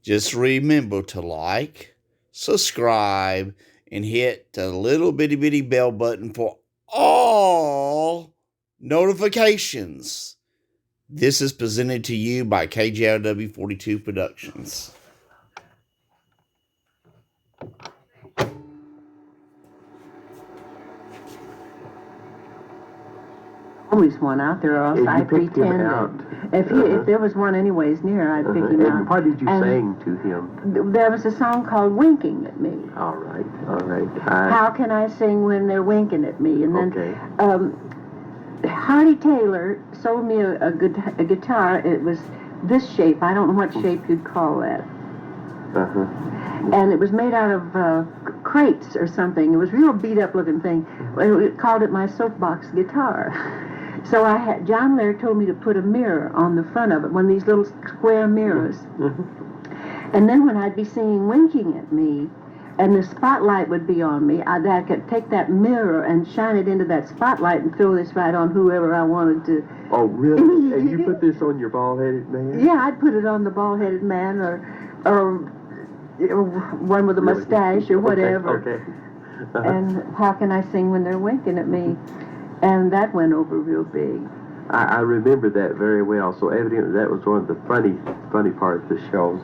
Just remember to like, subscribe, and hit the little bitty bell button for all notifications. This is presented to you by KJRW 42 Productions. Always one out there, or else I pretended. If there was one anyways near, I'd pick him out. And what did you sing to him? There was a song called "Winking at Me." All right, all right. How can I sing when they're winking at me? And then Hardy Taylor sold me a guitar. It was this shape. I don't know what shape you'd call that. And it was made out of crates or something. It was a real beat up looking thing. We called it my soapbox guitar. So John Lair told me to put a mirror on the front of it, one of these little square mirrors. And then when I'd be singing "Winking at Me," and the spotlight would be on me, I could take that mirror and shine it into that spotlight and throw this right on whoever I wanted to. Oh, really? And you put this on your bald-headed man? Yeah, I'd put it on the bald-headed man or one with a mustache or whatever. Okay. And how can I sing when they're winking at me? And that went over real big. I remember that very well. So evidently that was one of the funny parts of the shows.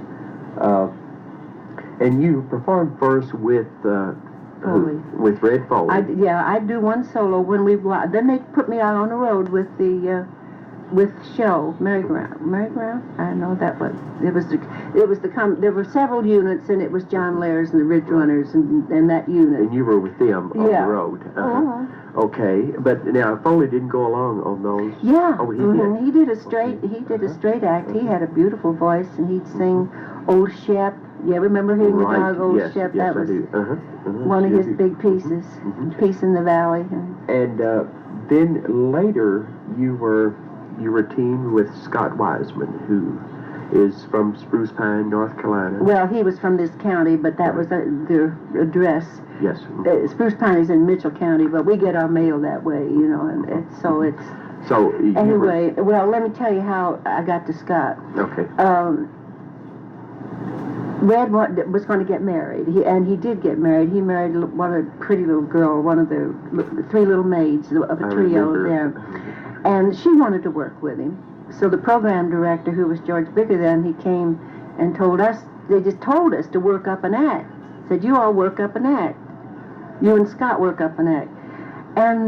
And you performed first with Foley. With Red Foley. I'd do one solo when then they put me out on the road with the show Merry-Go-Round. I know that was there were several units, and it was John Lair's and the Ridge Runners and that unit. And you were with them on the road. Okay, but now Foley didn't go along on those. Yeah. Oh, he did. He did a straight act. He had a beautiful voice, and he'd sing "Old Shep." Yeah, remember hearing the dog "Old Shep"? Yes, That was one of his big pieces. Peace in the Valley. And then later you were teamed with Scott Wiseman, who is from Spruce Pine, North Carolina. Well, he was from this county, but that was their address. Yes. Spruce Pine is in Mitchell County, but we get our mail that way, and so it's... So, anyway, well, let me tell you how I got to Scott. Okay. Red was going to get married, and he did get married. He married a pretty little girl, one of the three little maids of a trio there. And she wanted to work with him. So the program director, who was George Bigger then, he came and told us, they just told us to work up an act. Said, you all work up an act. You and Scott work up an act. And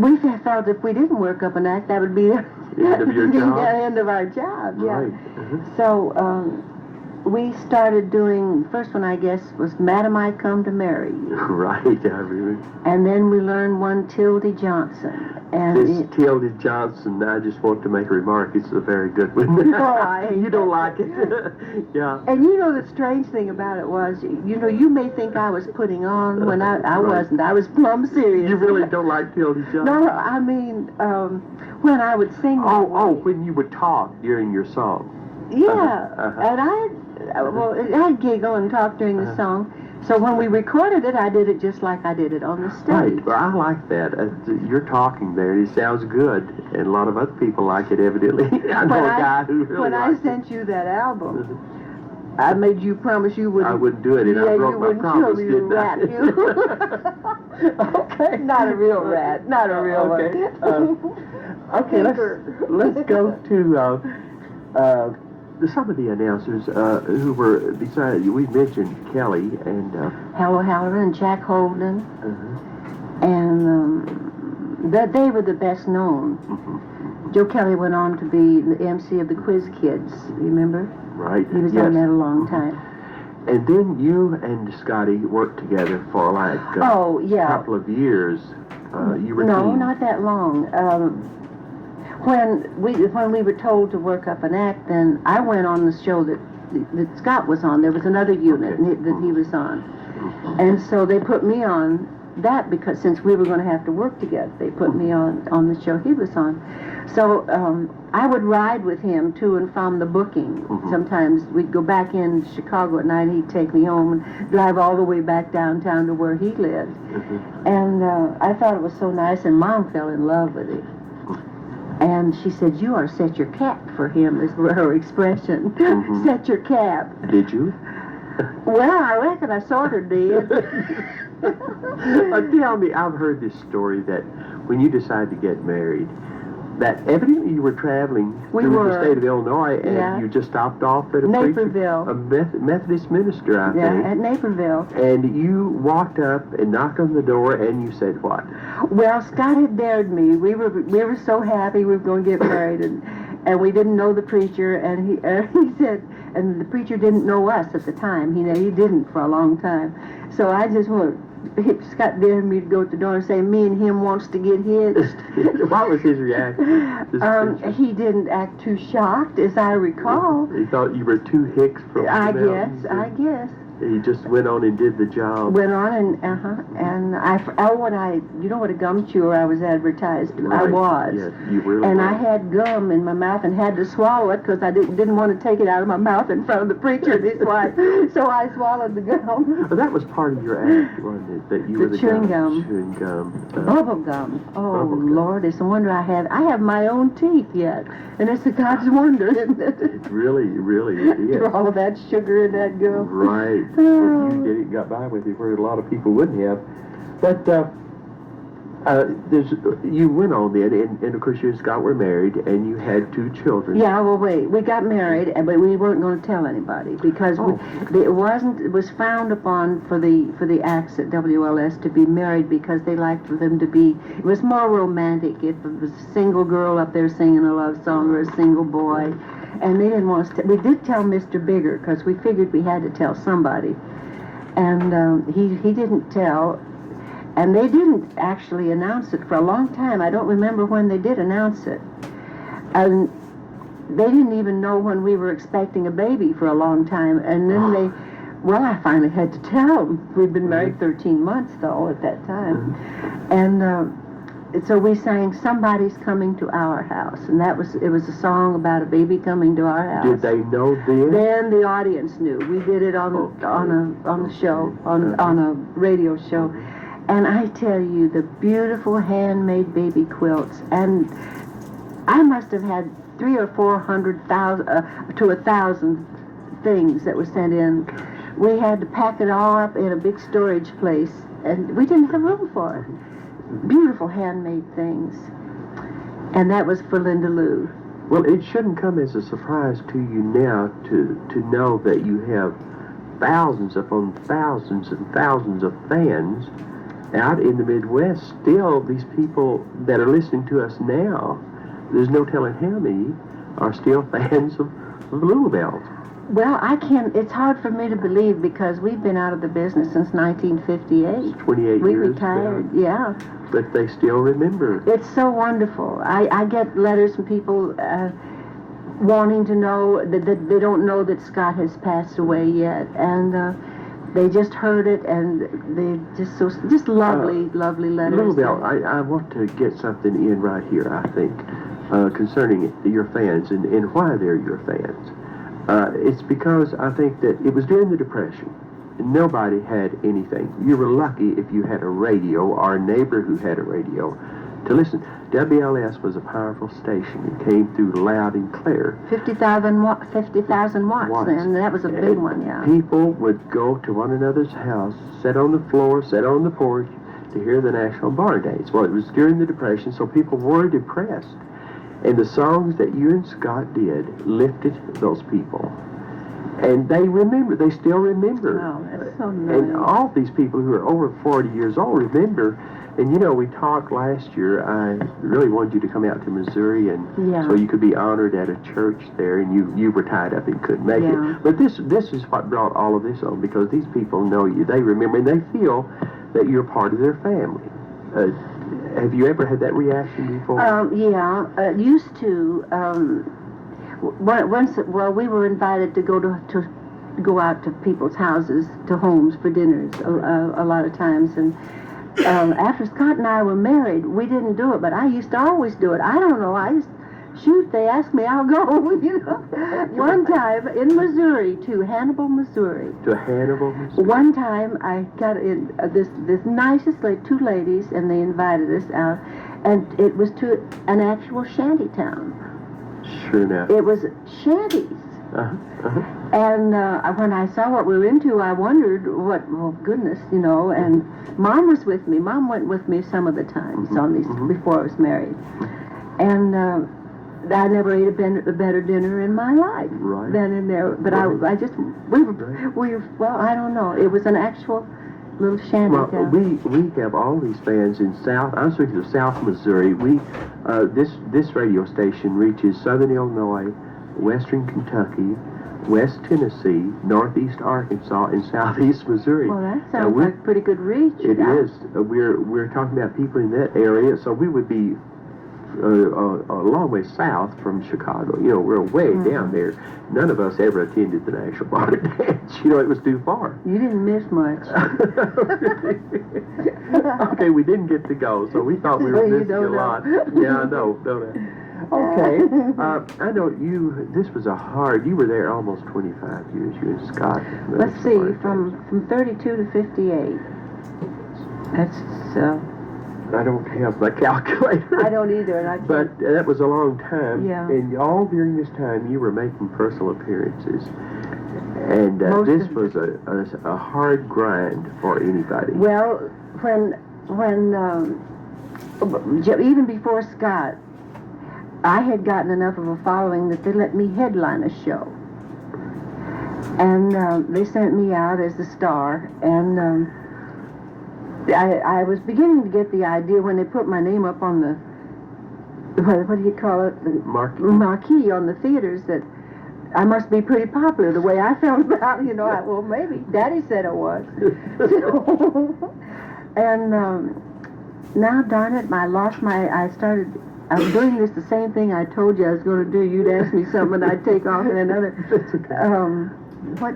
we felt if we didn't work up an act, that would be the end of your job? The end of our job, yeah. Right. So we started doing, first one I guess was Madam I Come to Marry You. Right, I remember. And then we learned one Tildy Johnson. And this Tildy Johnson, I just want to make a remark, it's a very good one. You don't like it. Yeah. And the strange thing about it was, you may think I was putting on when I wasn't. I was plumb serious. You really don't like Tildy Johnson? No, I mean, when I would sing. When you would talk during your song. Yeah, and I'd giggle and talk during the song. So when we recorded it, I did it just like I did it on the stage. Right, well, I like that. You're talking there, it sounds good, and a lot of other people like it, evidently. I know a guy who really When I sent you that album, I made you promise you wouldn't... I wouldn't do it, and I broke my promise, didn't I? Okay, not a real rat, not a real one. Okay, let's go to... some of the announcers who were beside you, we mentioned Kelly and... Hal O'Halloran and Jack Holden. And they were the best known. Joe Kelly went on to be the MC of the Quiz Kids, remember? Right. He was on that a long time. And then you and Scotty worked together for like a couple of years. You were No, not that long. When we were told to work up an act, then I went on the show that Scott was on. There was another unit that he was on. And so they put me on that because since we were going to have to work together, they put me on the show he was on. So I would ride with him to and from the booking. Sometimes we'd go back in Chicago at night, and he'd take me home and drive all the way back downtown to where he lived. And I thought it was so nice, and Mom fell in love with him. And she said, "You ought to set your cap for him," is her expression. Mhm. Set your cap. Did you? Well, I reckon I sort of did. Tell me, I've heard this story that when you decided to get married, that evidently you were traveling We through were. the state of Illinois, and Yeah. you just stopped off at a Naperville. preacher, a Methodist minister, I Yeah, think. at Naperville. And you walked up and knocked on the door, and you said what? Well, Scott had dared me. We were so happy we were going to get married, and we didn't know the preacher, and he said, and the preacher didn't know us at the time. He didn't for a long time. So I just went. Scott dared me to go to the door and say, "Me and him wants to get hitched." What was his reaction? This preacher? He didn't act too shocked, as I recall. He thought you were too hicks from I the mountains, guess. I and guess. He just went on and did the job. Went on and you know what a gum chewer I was advertised. I Right. was. Yes, you really And were. I had gum in my mouth and had to swallow it because I didn't want to take it out of my mouth in front of the preacher and his wife. So I swallowed the gum. Well, that was part of your act, wasn't it? That you The were the chewing guy gum. chewing gum. Bubble gum. Oh, Bubble gum. Lord, it's a wonder I have my own teeth yet. And it's a God's wonder, isn't it? It really is. For all of that sugar in that gum. Right. Oh. If you did it, got by with it, where a lot of people wouldn't have. But you went on then, and of course you and Scott were married, and you had 2 children. Yeah, well, wait. We got married, but we weren't going to tell anybody because it was frowned upon for the acts at WLS to be married because they liked for them to be. It was more romantic if it was a single girl up there singing a love song or a single boy, and they didn't want us to. We did tell Mr. Bigger because we figured we had to tell somebody, and he didn't tell. And they didn't actually announce it for a long time. I don't remember when they did announce it. And they didn't even know when we were expecting a baby for a long time. And then I finally had to tell them. We'd been married 13 months, though, at that time. And so we sang "Somebody's Coming to Our House." And it was a song about a baby coming to our house. Did they know then? Then the audience knew. We did it on the show, on a radio show. And I tell you, the beautiful handmade baby quilts, and I must have had 300,000 or 400,000 to 1,000 things that were sent in. We had to pack it all up in a big storage place, and we didn't have room for it. Beautiful handmade things, and that was for Linda Lou. Well, it shouldn't come as a surprise to you now to know that you have thousands upon thousands and thousands of fans out in the Midwest. Still, these people that are listening to us now, there's no telling how many are still fans of Lula. Well, it's hard for me to believe because we've been out of the business since 1958. 28 We years retired, now. yeah. But they still remember. It's so wonderful. I get letters from people wanting to know that they don't know that Scott has passed away yet. And they just heard it, and they just lovely letters. Little Belle, I want to get something in right here, I think, concerning your fans and why they're your fans. It's because I think that it was during the Depression. Nobody had anything. You were lucky if you had a radio or a neighbor who had a radio to listen. WLS was a powerful station. It came through loud and clear. 50,000 watts then. That was a big one, yeah. People would go to one another's house, sit on the floor, sit on the porch to hear the National Bar Days. Well, it was during the Depression, so people were depressed. And the songs that you and Scott did lifted those people. And they still remember. Wow, that's so nice. And all these people who are over 40 years old remember. And you know, we talked last year, I really wanted you to come out to Missouri and so you could be honored at a church there, and you were tied up and couldn't make it. But this is what brought all of this on, because these people know you, they remember, and they feel that you're part of their family. Have you ever had that reaction before? Used to. We were invited to go out to people's houses, to homes for dinners a lot of times, and after Scott and I were married, we didn't do it, but I used to always do it. I don't know, they ask me, I'll go, you know. One time in Missouri, to Hannibal, Missouri. One time I got in this nicest 2 ladies, and they invited us out, And it was to an actual shanty town. Sure enough. It was shanties. And when I saw what we were into, I wondered well, goodness, and Mom was with me. Mom went with me some of the times on these, before I was married. And I never ate a better dinner in my life than in there. But I just, we were, well, I don't know. It was an actual little shanty town. We have all these fans in I'm speaking of South Missouri. This radio station reaches Southern Illinois, Western Kentucky, West Tennessee, Northeast Arkansas, and Southeast Missouri. Well, that sounds like pretty good reach. It is. We're talking about people in that area, so we would be a long way south from Chicago. We're way down there. None of us ever attended the National Bar Dance. It was too far. You didn't miss much. Okay, we didn't get to go, so we thought we were missing a lot. Yeah, I know, don't I? Okay. I know this was you were there almost 25 years, you and Scott. Let's see, from 32 to 58. That's, I don't have my calculator. I don't either. And but that was a long time. Yeah. And all during this time, you were making personal appearances. And this was a hard grind for anybody. Well, when even before Scott, I had gotten enough of a following that they let me headline a show. And they sent me out as the star. And I was beginning to get the idea when they put my name up on the, what do you call it? The marquee on the theaters, that I must be pretty popular the way I felt about it. Well, maybe. Daddy said it was. And now, darn it, I was doing the same thing I told you I was going to do. You'd ask me something and I'd take off in another. What?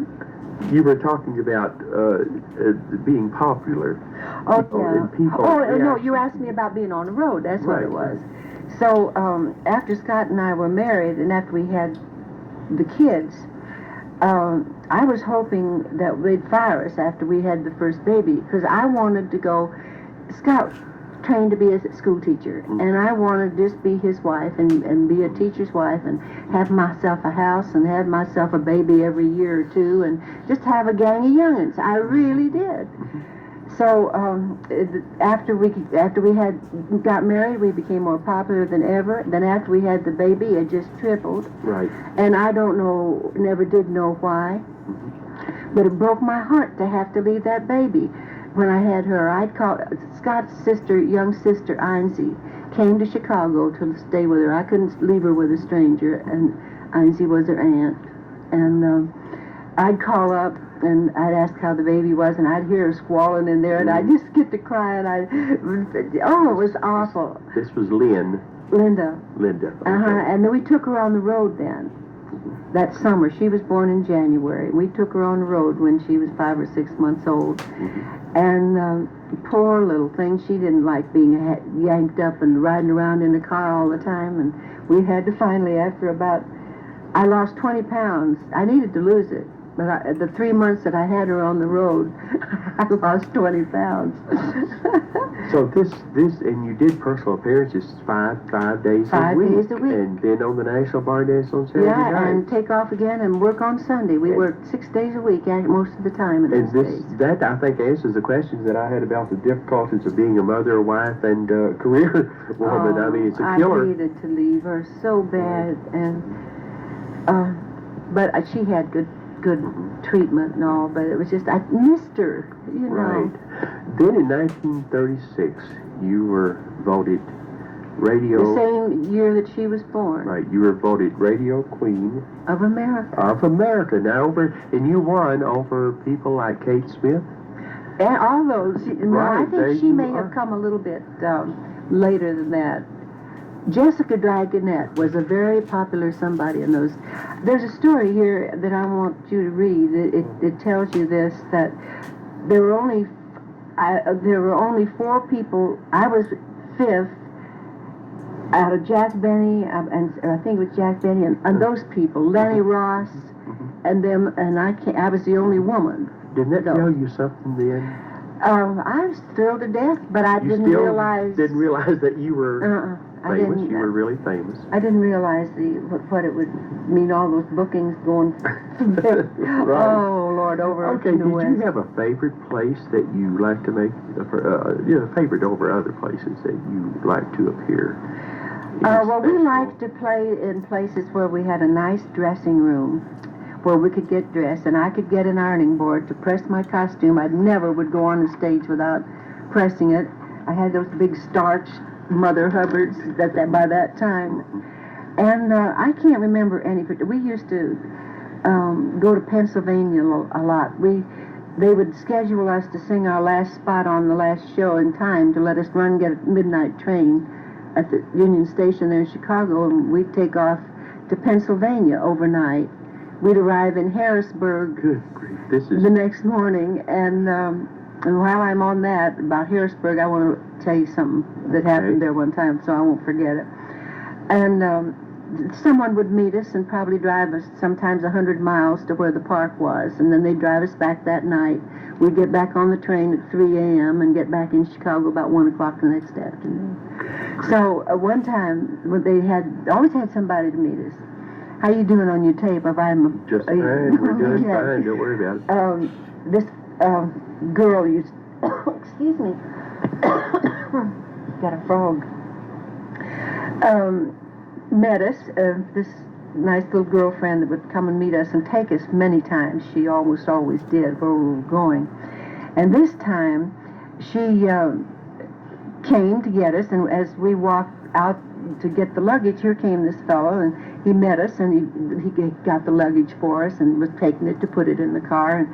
You were talking about being popular. Oh, yeah. No, you asked me about being on the road. That's what it was. So, after Scott and I were married and after we had the kids, I was hoping that they'd fire us after we had the first baby, because I wanted to go. Scott trained to be a school teacher, and I wanted to just be his wife and be a teacher's wife and have myself a house and have myself a baby every year or two and just have a gang of young'uns. I really did. So after we got married, we became more popular than ever. Then after we had the baby, it just tripled. Right. And I don't know, never did know why, but it broke my heart to have to leave that baby. When I had her, I'd call Scott's sister, young sister Ainsley, came to Chicago to stay with her. I couldn't leave her with a stranger, and Ainsley was her aunt. And I'd call up and I'd ask how the baby was, and I'd hear her squalling in there, and I'd just get to cry, and it was awful. This was Linda. Okay. And then we took her on the road then. That summer. She was born in January. We took her on the road when she was 5 or 6 months old. And poor little thing, she didn't like being yanked up and riding around in the car all the time. And we had to finally, I lost 20 pounds. I needed to lose it. But the 3 months that I had her on the road, I lost 20 pounds. So and you did personal appearances 5 days a week. 5 days a week. And then on the National Bar Dance on Saturday night. Yeah, and take off again and work on Sunday. We worked 6 days a week most of the time in those days. That, I think, answers the questions that I had about the difficulties of being a mother, a wife, and a career woman. I mean, it's a killer. I needed to leave her so bad, and but she had good treatment and all, but it was just, I missed her, know. Right. Then in 1936, you were voted radio... The same year that she was born. Right, you were voted Radio Queen... Of America. Of America. Now, and you won over people like Kate Smith? And all those. I think she may have come a little bit later than that. Jessica Dragonette was a very popular somebody in those. There's a story here that I want you to read. It tells you this, that there were only 4 people. I was 5th out of Jack Benny, and I think it was Jack Benny and those people, Lenny Ross, and them, and I was the only woman. Didn't that tell you something then? I was thrilled to death, but I You didn't still realize. didn't realize that you were I famous. didn't. You were really famous. I didn't realize what it would mean. All those bookings going. Right. Oh Lord, over Okay. in the Did West. you have a favorite place that you like to make? Favorite over other places that you like to appear? Well, we liked to play in places where we had a nice dressing room, where we could get dressed, and I could get an ironing board to press my costume. I never would go on the stage without pressing it. I had those big starched Mother Hubbards that by that time, and I can't remember any. But we used to go to Pennsylvania a lot. They would schedule us to sing our last spot on the last show in time to let us get a midnight train at the Union Station there in Chicago, and we'd take off to Pennsylvania overnight. We'd arrive in Harrisburg the next morning, and while I'm on that, about Harrisburg, I want to tell you something that happened there one time, so I won't forget it. And someone would meet us and probably drive us sometimes 100 miles to where the park was, and then they'd drive us back that night. We'd get back on the train at 3 a.m. and get back in Chicago about 1 o'clock the next afternoon. So one time, they always had somebody to meet us. How you doing on your tape? If I'm just fine. We're doing fine. Don't worry about it. This girl used. Excuse me. Got a frog. Met us. This nice little girlfriend that would come and meet us and take us many times. She almost always did where we were going. And this time, she came to get us, and as we walked out to get the luggage, here came this fellow, and he met us, and he got the luggage for us and was taking it to put it in the car,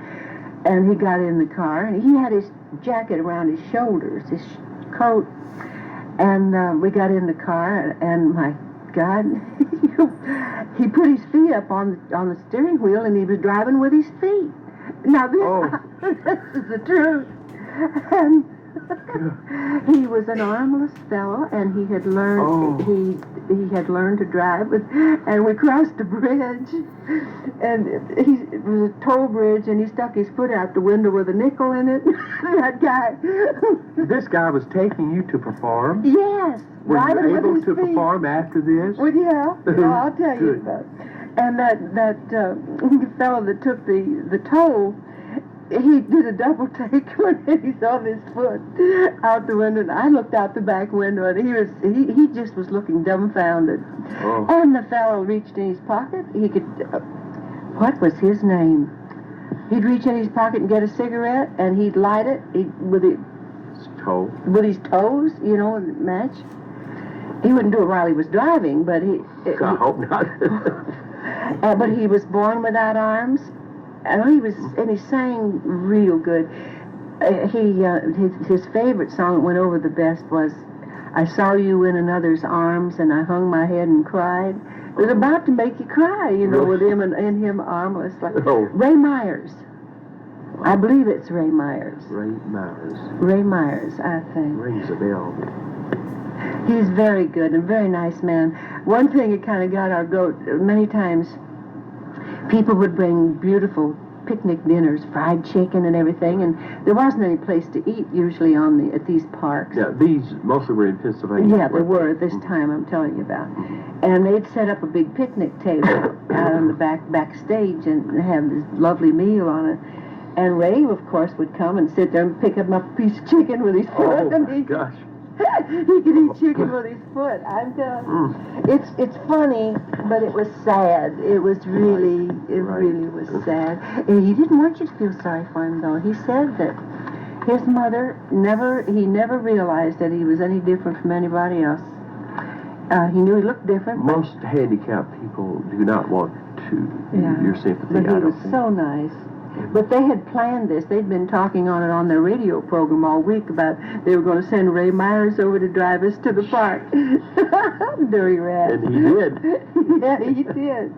and he got in the car, and he had his jacket around his shoulders, his coat, and we got in the car, and my God, he put his feet up on the steering wheel, and he was driving with his feet. Now this is the truth. And he was an armless fellow, and he had learned he had learned to drive, and we crossed a bridge, and it was a toll bridge, and he stuck his foot out the window with a nickel in it. That guy. This guy was taking you to perform? Yes. Were you able to perform after this? Well, yeah. I'll tell you about it. And that fellow that took the toll, he did a double take when he saw his foot out the window. And I looked out the back window, and he just was looking dumbfounded. Oh. And the fellow reached in his pocket. He could. What was his name? He'd reach in his pocket and get a cigarette, and he'd light it with his toes, match. He wouldn't do it while he was driving, but I hope not. But he was born without arms. And he sang real good. His favorite song that went over the best was, "I saw you in another's arms, and I hung my head and cried." It was about to make you cry, with him and him armless, like Ray Myers. I believe it's Ray Myers. Ray Myers, I think. Rings a bell. He's very good and very nice man. One thing that kind of got our goat, many times people would bring beautiful picnic dinners, fried chicken and everything, and there wasn't any place to eat usually at these parks. Yeah, these mostly were in Pennsylvania. Yeah, they were at this time I'm telling you about. And they'd set up a big picnic table out on the backstage and have this lovely meal on it. And Ray, of course, would come and sit there and pick him up a piece of chicken with his foot. Oh, my gosh. He could eat chicken with his foot. I'm telling you. It's funny, but it was sad. It really was sad. And he didn't want you to feel sorry for him, though. He said that his mother he never realized that he was any different from anybody else. He knew he looked different. Most handicapped people do not want your sympathy. But he was so nice. But they had planned this. They'd been talking on it on their radio program all week about they were going to send Ray Myers over to drive us to the park. Dirty rat. And he did. Yeah, he did.